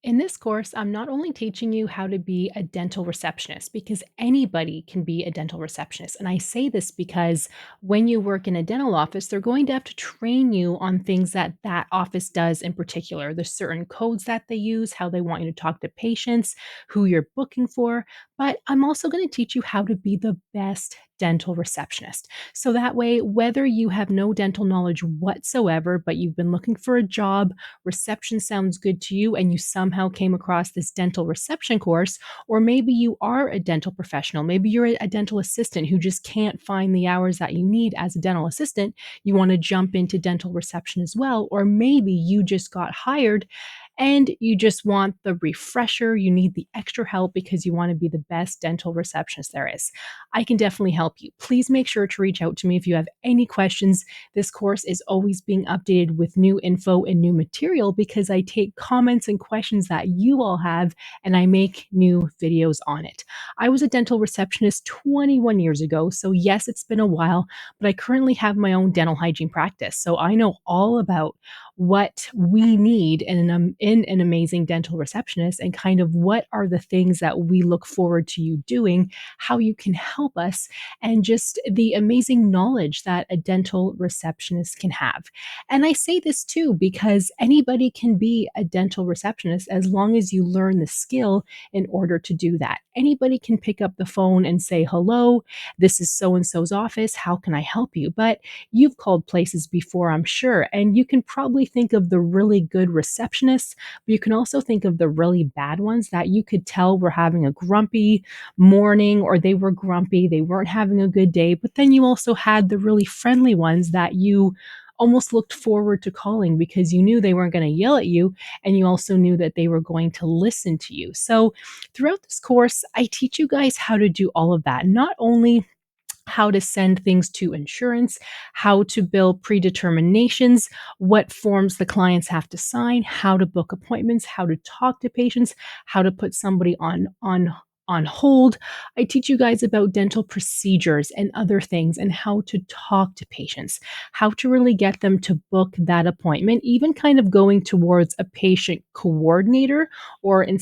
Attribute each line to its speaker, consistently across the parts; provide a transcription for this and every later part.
Speaker 1: In this course, I'm not only teaching you how to be a dental receptionist because anybody can be a dental receptionist. And I say this because when you work in a dental office, they're going to have to train you on things that that office does in particular. There's certain codes that they use, how they want you to talk to patients, who you're booking for. But I'm also going to teach you how to be the best dental receptionist. So that way, whether you have no dental knowledge whatsoever, but you've been looking for a job, reception sounds good to you and you somehow came across this dental reception course, or maybe you are a dental professional, maybe you're a dental assistant who just can't find the hours that you need as a dental assistant, you want to jump into dental reception as well, or maybe you just got hired and you just want the refresher, you need the extra help because you want to be the best dental receptionist there is. I can definitely help you. Please make sure to reach out to me if you have any questions. This course is always being updated with new info and new material because I take comments and questions that you all have and I make new videos on it. I was a dental receptionist 21 years ago, so yes, it's been a while, but I currently have my own dental hygiene practice. So I know all about what we need in an amazing dental receptionist and kind of what are the things that we look forward to you doing, how you can help us, and just the amazing knowledge that a dental receptionist can have. And I say this too because anybody can be a dental receptionist as long as you learn the skill in order to do that. Anybody can pick up the phone and say, "Hello, this is so and so's office. How can I help you?" But you've called places before, I'm sure, and you can probably think of the really good receptionists, but you can also think of the really bad ones that you could tell were having a grumpy morning or they were grumpy, they weren't having a good day. But then you also had the really friendly ones that you almost looked forward to calling because you knew they weren't going to yell at you and you also knew that they were going to listen to you. So, throughout this course, I teach you guys how to do all of that. Not only how to send things to insurance, how to bill predeterminations, what forms the clients have to sign, how to book appointments, how to talk to patients, how to put somebody on hold. I teach you guys about dental procedures and other things and how to talk to patients, how to really get them to book that appointment, even kind of going towards a patient coordinator, or in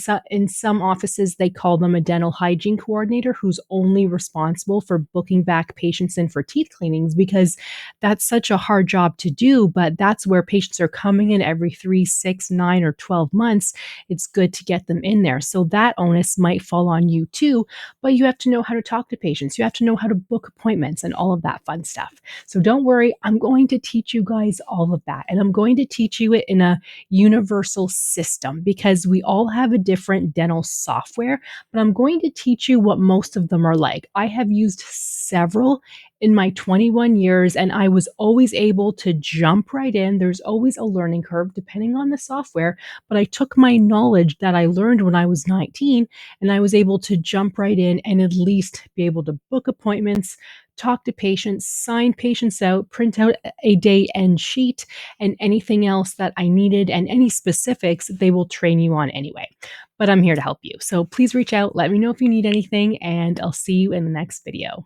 Speaker 1: some offices they call them a dental hygiene coordinator who's only responsible for booking back patients in for teeth cleanings because that's such a hard job to do, but that's where patients are coming in every 3, 6, 9, or 12 months. It's good to get them in there. So that onus might fall on you too, but you have to know how to talk to patients. You have to know how to book appointments and all of that fun stuff. So don't worry, I'm going to teach you guys all of that. And I'm going to teach you it in a universal system because we all have a different dental software, but I'm going to teach you what most of them are like. I have used several in my 21 years and I was always able to jump right in. There's always a learning curve depending on the software, but I took my knowledge that I learned when I was 19 and I was able to jump right in and at least be able to book appointments, talk to patients, sign patients out, print out a day end sheet, and anything else that I needed and any specifics they will train you on anyway. But I'm here to help you. So please reach out, let me know if you need anything, and I'll see you in the next video.